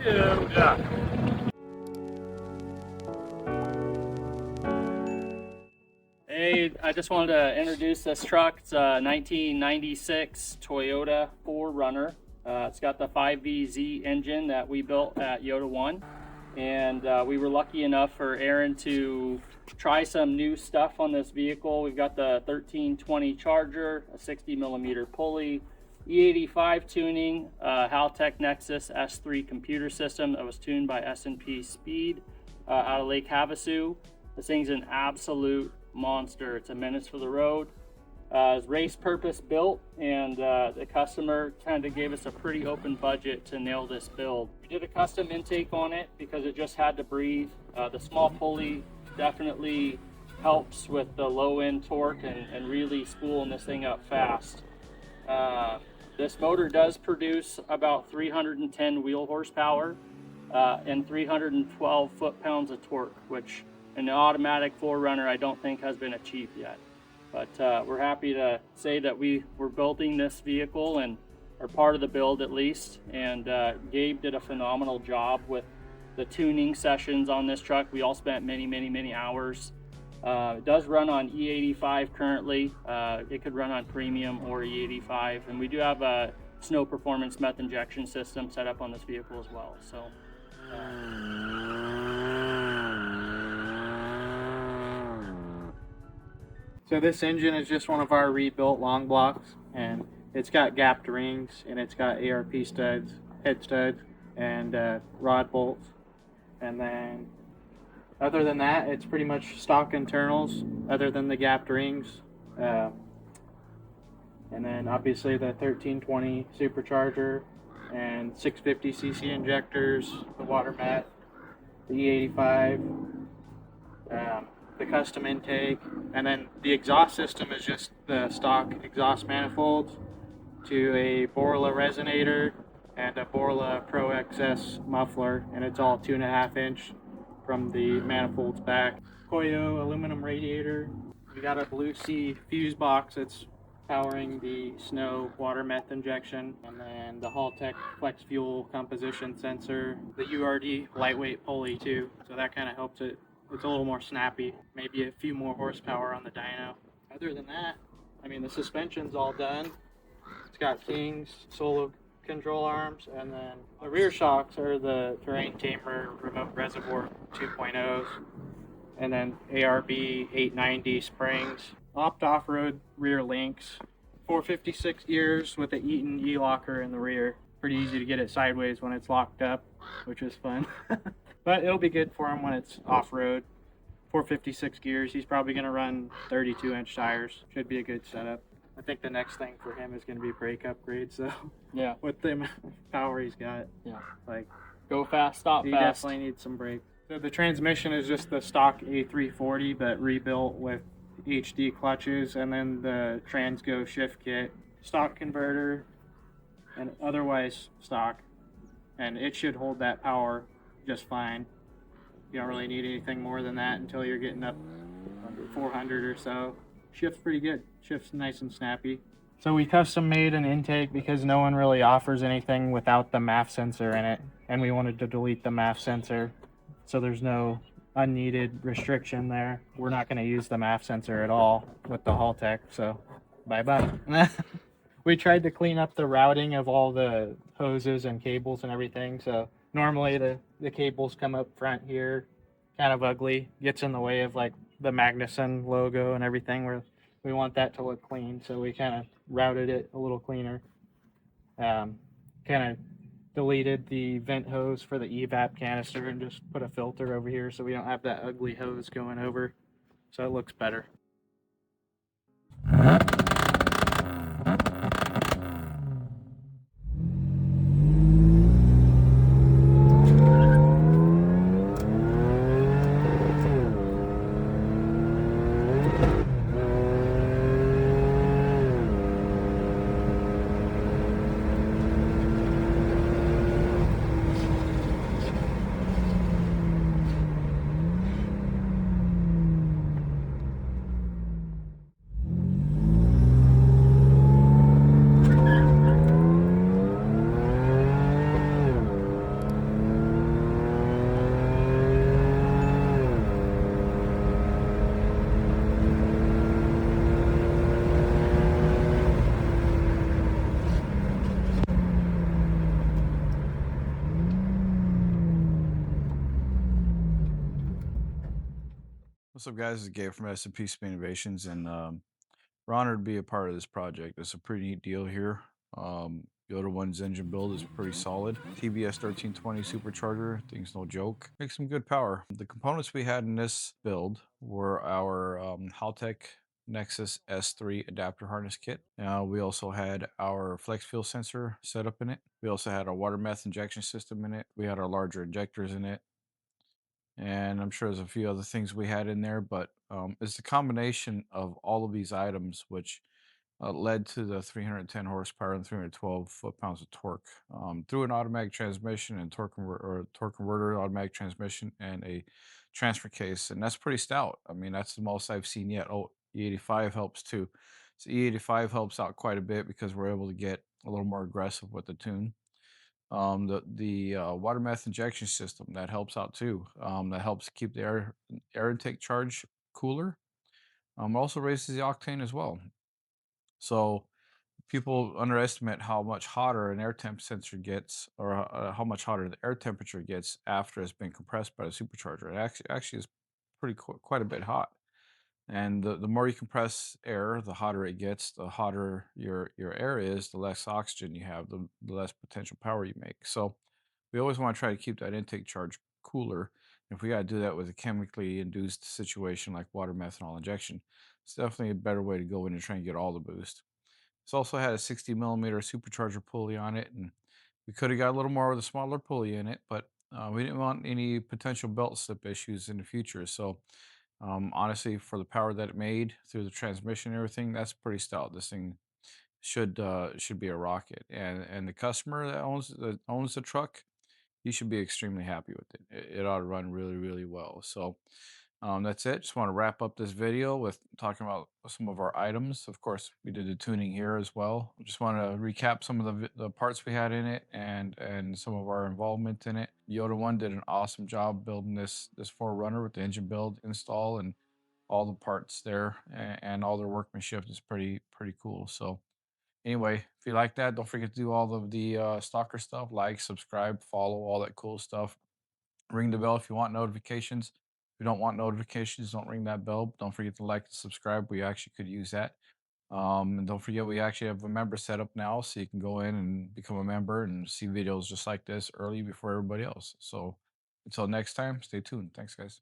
Yeah. Hey, I just wanted to introduce this truck. It's a 1996 Toyota 4Runner. It's got the 5VZ engine that we built at Yota1. And we were lucky enough for Aaron to try some new stuff on this vehicle. We've got the 1320 charger, a 60mm pulley, E85 tuning, Haltech Nexus S3 computer system that was tuned by SNP Speed out of Lake Havasu. This thing's an absolute monster. It's a menace for the road. It's race purpose built, and the customer kind of gave us a pretty open budget to nail this build. We did a custom intake on it because it just had to breathe. The small pulley definitely helps with the low end torque and really spooling this thing up fast. This motor does produce about 310 wheel horsepower and 312 foot-pounds of torque, which in the automatic 4Runner I don't think has been achieved yet. But we're happy to say that we're building this vehicle and are part of the build at least. And Gabe did a phenomenal job with the tuning sessions on this truck. We all spent many hours. It does run on E85 currently. It could run on premium or E85. And we do have a snow performance meth injection system set up on this vehicle as well. So this engine is just one of our rebuilt long blocks, and it's got gapped rings, and it's got ARP studs, head studs, and rod bolts. And then other than that, it's pretty much stock internals other than the gapped rings. And then obviously the 1320 supercharger and 650cc injectors, the water meth, the E85, the custom intake, and then the exhaust system is just the stock exhaust manifolds to a Borla resonator and a Borla Pro XS muffler, and it's all 2.5 inch from the manifolds back. Koyo aluminum radiator. We got a Blue Sea fuse box that's powering the snow water meth injection, and then the Haltech flex fuel composition sensor, the URD lightweight pulley too, so that kind of helps it. It's a little more snappy, maybe a few more horsepower on the dyno. Other than that, I mean, the suspension's all done. It's got King's solo control arms, and then the rear shocks are the Terrain Tamer remote reservoir 2.0s, and then ARB 890 springs, Opt off-road rear links, 456 gears with the Eaton E-locker in the rear. Pretty easy to get it sideways when it's locked up, which is fun. But it'll be good for him when it's off-road. 456 gears, he's probably going to run 32-inch tires. Should be a good setup. I think the next thing for him is going to be brake upgrades, so yeah, with the power he's got, yeah, like go fast, stop he fast. Definitely needs some brake. So the transmission is just the stock A340, but rebuilt with HD clutches, and then the Transgo shift kit, stock converter, and otherwise stock, and it should hold that power just fine. You don't really need anything more than that until you're getting up under 400 or so. Shifts pretty good. Shifts nice and snappy. So we custom made an intake because no one really offers anything without the MAF sensor in it, and we wanted to delete the MAF sensor so there's no unneeded restriction there. We're not going to use the MAF sensor at all with the Haltech, so bye-bye. We tried to clean up the routing of all the hoses and cables and everything, so normally the cables come up front here, kind of ugly, gets in the way of like the Magnuson logo and everything, where we want that to look clean, so we kind of routed it a little cleaner. Kind of deleted the vent hose for the evap canister and just put a filter over here so we don't have that ugly hose going over, so it looks better. What's up, guys? It's Gabe from SNP Speed Innovations, and we're honored to be a part of this project. It's a pretty neat deal here. Yota1's engine build is pretty solid. TVS 1320 supercharger, thing's no joke. Makes some good power. The components we had in this build were our Haltech Nexus S3 adapter harness kit. We also had our flex fuel sensor set up in it. We also had our water meth injection system in it. We had our larger injectors in it, and I'm sure there's a few other things we had in there, but it's the combination of all of these items which led to the 310 horsepower and 312 foot-pounds of torque through an automatic transmission and torque converter, automatic transmission, and a transfer case, and that's pretty stout. I mean, that's the most I've seen yet. Oh, E85 helps too. So E85 helps out quite a bit because we're able to get a little more aggressive with the tune. The water meth injection system that helps out too. That helps keep the air intake charge cooler. Also raises the octane as well. So people underestimate how much hotter an air temp sensor gets, or how much hotter the air temperature gets after it's been compressed by the supercharger. It actually is quite a bit hot. And the more you compress air, the hotter it gets. The hotter your air is, the less oxygen you have, the less potential power you make. So we always want to try to keep that intake charge cooler. If we got to do that with a chemically induced situation like water methanol injection, it's definitely a better way to go in and try and get all the boost. It's also had a 60 millimeter supercharger pulley on it, and we could have got a little more with a smaller pulley in it, but we didn't want any potential belt slip issues in the future. So honestly, for the power that it made through the transmission and everything, that's pretty stout. This thing should be a rocket, and the customer that owns the truck, he should be extremely happy with it. It ought to run really, really well. So that's it. Just want to wrap up this video with talking about some of our items. Of course, we did the tuning here as well. Just want to recap some of the parts we had in it and some of our involvement in it. Yota1 did an awesome job building this 4Runner with the engine build, install, and all the parts there, and all their workmanship is pretty cool. So anyway, if you like that, don't forget to do all of the stalker stuff, like, subscribe, follow, all that cool stuff. Ring the bell if you want notifications. If you don't want notifications, don't ring that bell. Don't forget to like and subscribe. We actually could use that. And don't forget, we actually have a member set up now, so you can go in and become a member and see videos just like this early before everybody else. So until next time, stay tuned. Thanks, guys.